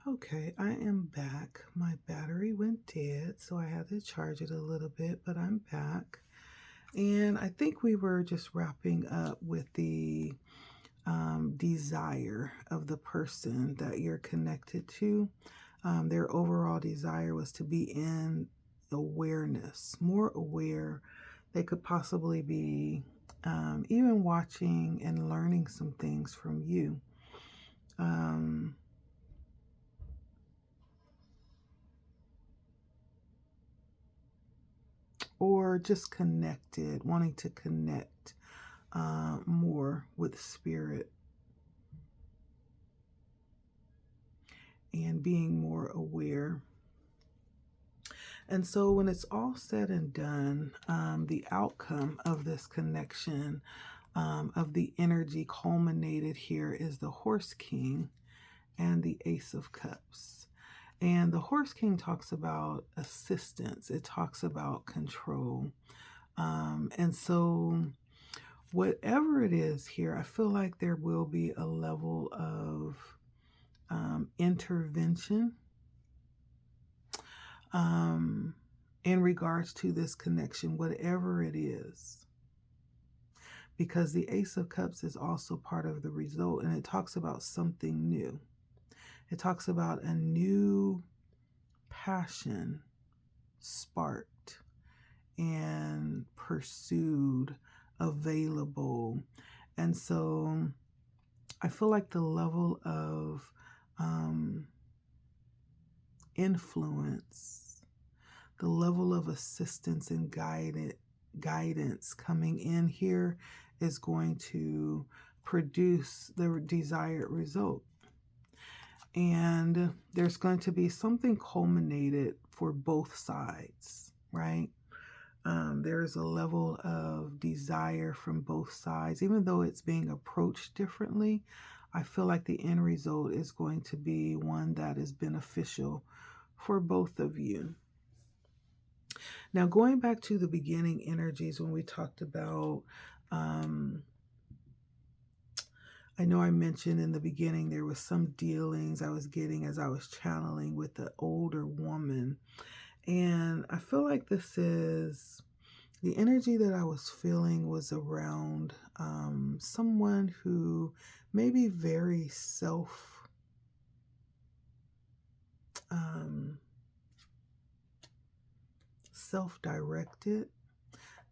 Okay, I am back. My battery went dead, so I had to charge it a little bit, but I'm back. And I think we were just wrapping up with the desire of the person that you're connected to. Their overall desire was to be in awareness, more aware. They could possibly be even watching and learning some things from you. Um, or just connected, wanting to connect more with spirit and being more aware. And so, when it's all said and done, the outcome of this connection, of the energy culminated here, is the Horse King and the Ace of Cups. And the Horse King talks about assistance, it talks about control. And so, whatever it is here, I feel like there will be a level of intervention um, in regards to this connection, whatever it is. Because the Ace of Cups is also part of the result, and it talks about something new. It talks about a new passion sparked and pursued, available. And so I feel like the level of influence, the level of assistance and guidance coming in here is going to produce the desired result. And there's going to be something culminated for both sides, right? There's a level of desire from both sides, even though it's being approached differently. I feel like the end result is going to be one that is beneficial for both of you. Now, going back to the beginning energies when we talked about, I know I mentioned in the beginning there was some dealings I was getting as I was channeling with the older woman. And I feel like this is the energy that I was feeling was around someone who may be very self-directed.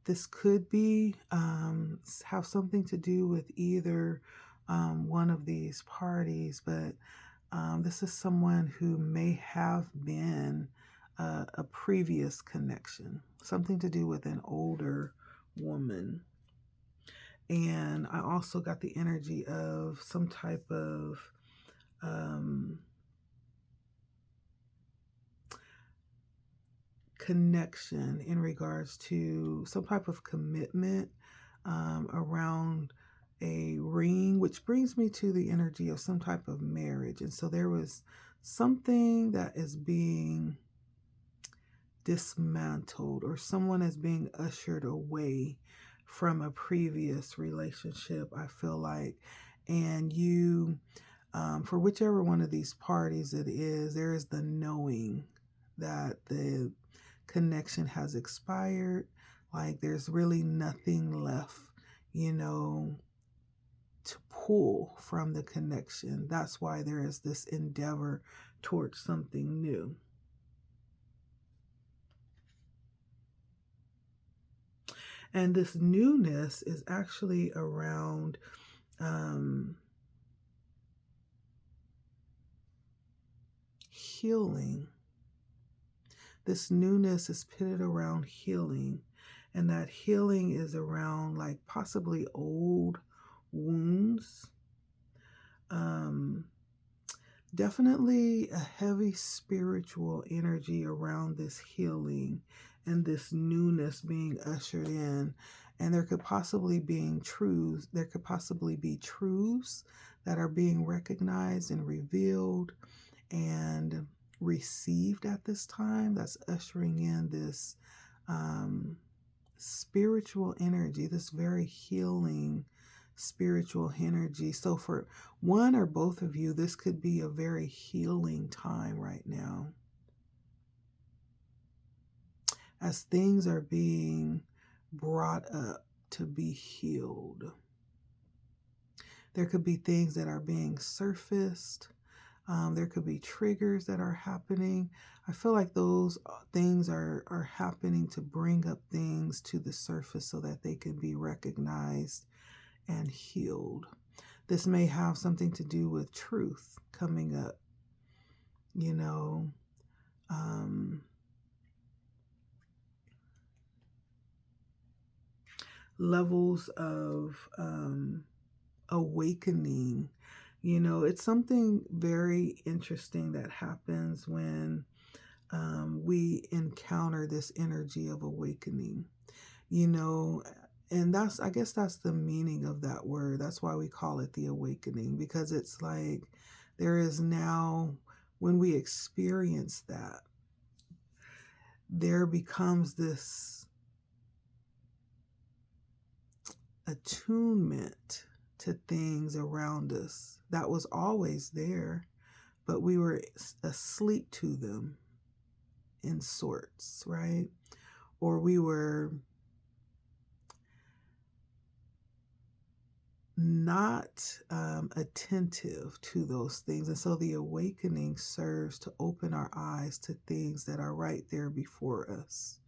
This could be have something to do with either one of these parties, but this is someone who may have been a previous connection, something to do with an older woman. And I also got the energy of some type of connection in regards to some type of commitment around a ring, which brings me to the energy of some type of marriage. And so there was something that is being dismantled, or someone is being ushered away from a previous relationship, I feel like. And you, for whichever one of these parties it is, there is the knowing that the connection has expired. Like there's really nothing left, to pull from the connection. That's why there is this endeavor towards something new. And this newness is actually around healing. This newness is pitted around healing. And that healing is around like possibly old wounds. Definitely a heavy spiritual energy around this healing and this newness being ushered in. And there could possibly be truths that are being recognized and revealed and received at this time, that's ushering in this spiritual energy, this very healing spiritual energy. So for one or both of you, this could be a very healing time right now, as things are being brought up to be healed. There could be things that are being surfaced. There could be triggers that are happening. I feel like those things are happening to bring up things to the surface so that they can be recognized and healed. This may have something to do with truth coming up, you know, levels of awakening. You know, it's something very interesting that happens when we encounter this energy of awakening, you know, and I guess that's the meaning of that word. That's why we call it the awakening, because it's like there is now, when we experience that, there becomes this attunement to things around us that was always there, but we were asleep to them in sorts, right? Or we were not attentive to those things. And so the awakening serves to open our eyes to things that are right there before us.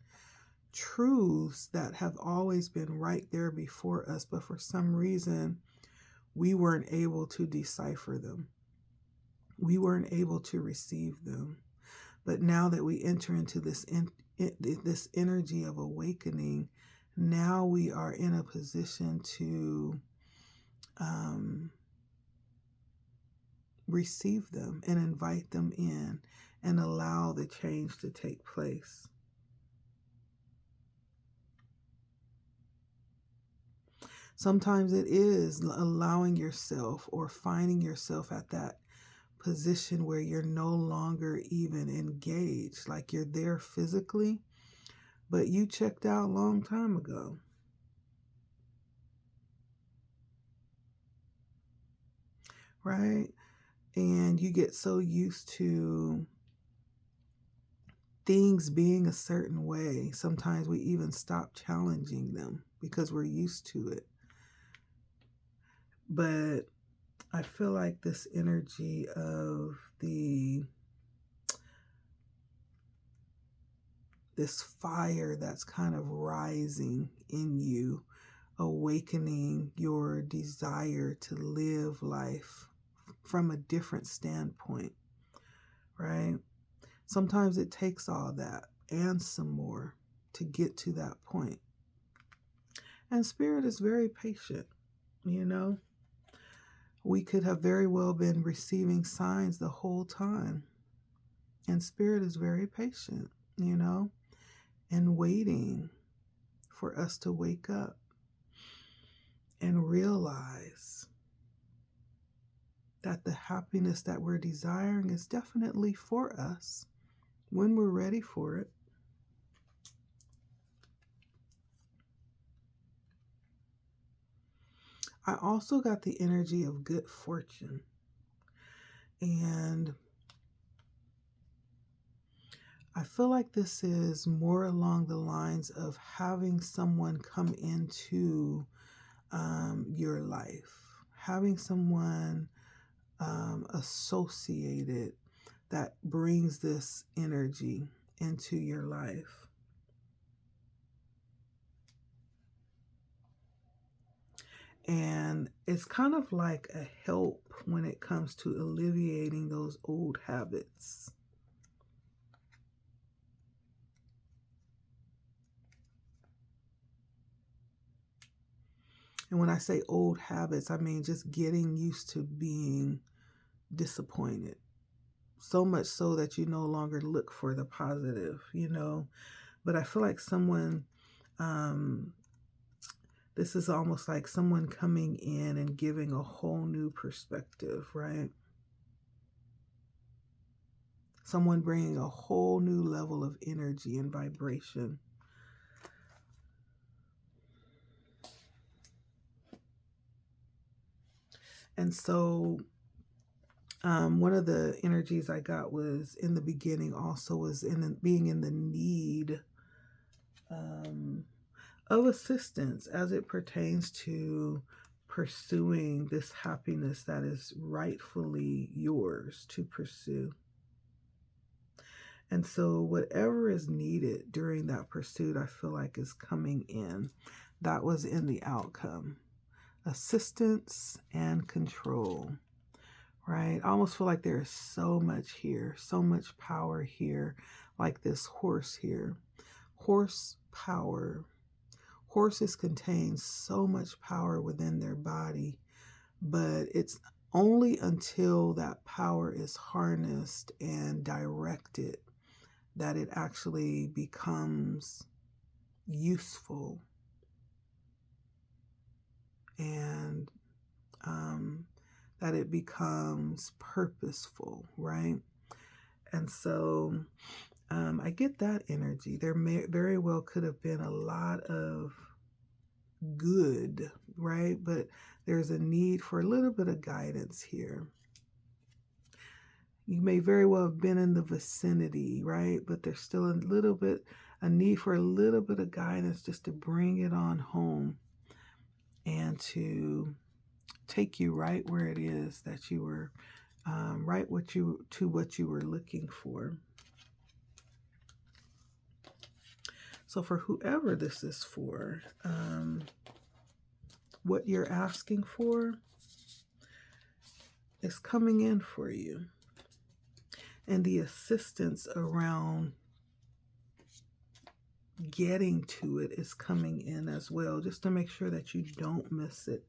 Truths that have always been right there before us, but for some reason, we weren't able to decipher them. We weren't able to receive them. But now that we enter into this energy of awakening, now we are in a position to receive them and invite them in and allow the change to take place. Sometimes it is allowing yourself or finding yourself at that position where you're no longer even engaged, like you're there physically, but you checked out a long time ago. Right? And you get so used to things being a certain way. Sometimes we even stop challenging them because we're used to it. But I feel like this energy of this fire that's kind of rising in you, awakening your desire to live life from a different standpoint, right? Sometimes it takes all that and some more to get to that point. And Spirit is very patient, you know. We could have very well been receiving signs the whole time. And Spirit is very patient, you know, and waiting for us to wake up and realize that the happiness that we're desiring is definitely for us when we're ready for it. I also got the energy of good fortune. And I feel like this is more along the lines of having someone come into your life, having someone associated that brings this energy into your life. And it's kind of like a help when it comes to alleviating those old habits. And when I say old habits, I mean just getting used to being disappointed. So much so that you no longer look for the positive, you know. But I feel like someone, this is almost like someone coming in and giving a whole new perspective, right? Someone bringing a whole new level of energy and vibration. And so one of the energies I got was in the beginning also was being in the need of assistance as it pertains to pursuing this happiness that is rightfully yours to pursue. And so whatever is needed during that pursuit, I feel like is coming in. That was in the outcome. Assistance and control, right? I almost feel like there is so much here, so much power here, like this horse here. Horse power. Horses contain so much power within their body, but it's only until that power is harnessed and directed that it actually becomes useful and that it becomes purposeful, right? And so I get that energy. There very well could have been a lot of good, right? But there's a need for a little bit of guidance here. You may very well have been in the vicinity, right? But there's still a need for a little bit of guidance just to bring it on home and to take you right where it is that you were, what you were looking for. So for whoever this is for, what you're asking for is coming in for you. And the assistance around getting to it is coming in as well, just to make sure that you don't miss it.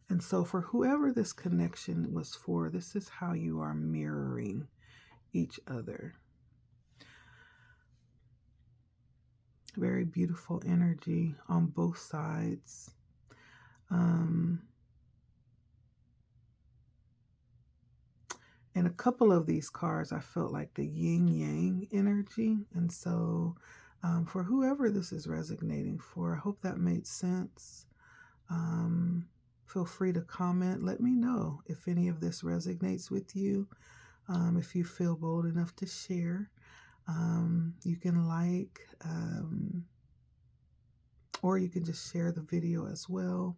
And so for whoever this connection was for, this is how you are mirroring each other. Very beautiful energy on both sides. In a couple of these cards, I felt like the yin-yang energy. And so for whoever this is resonating for, I hope that made sense. Feel free to comment. Let me know if any of this resonates with you. If you feel bold enough to share, you can like, or you can just share the video as well.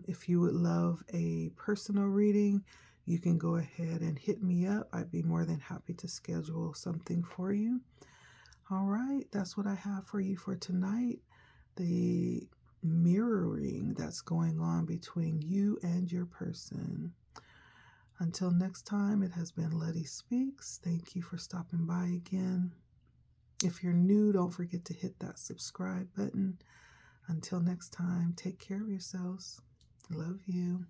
If you would love a personal reading, you can go ahead and hit me up. I'd be more than happy to schedule something for you. All right, that's what I have for you for tonight. The mirroring that's going on between you and your person. Until next time, it has been LettiSpeaks. Thank you for stopping by again. If you're new, don't forget to hit that subscribe button. Until next time, take care of yourselves. Love you.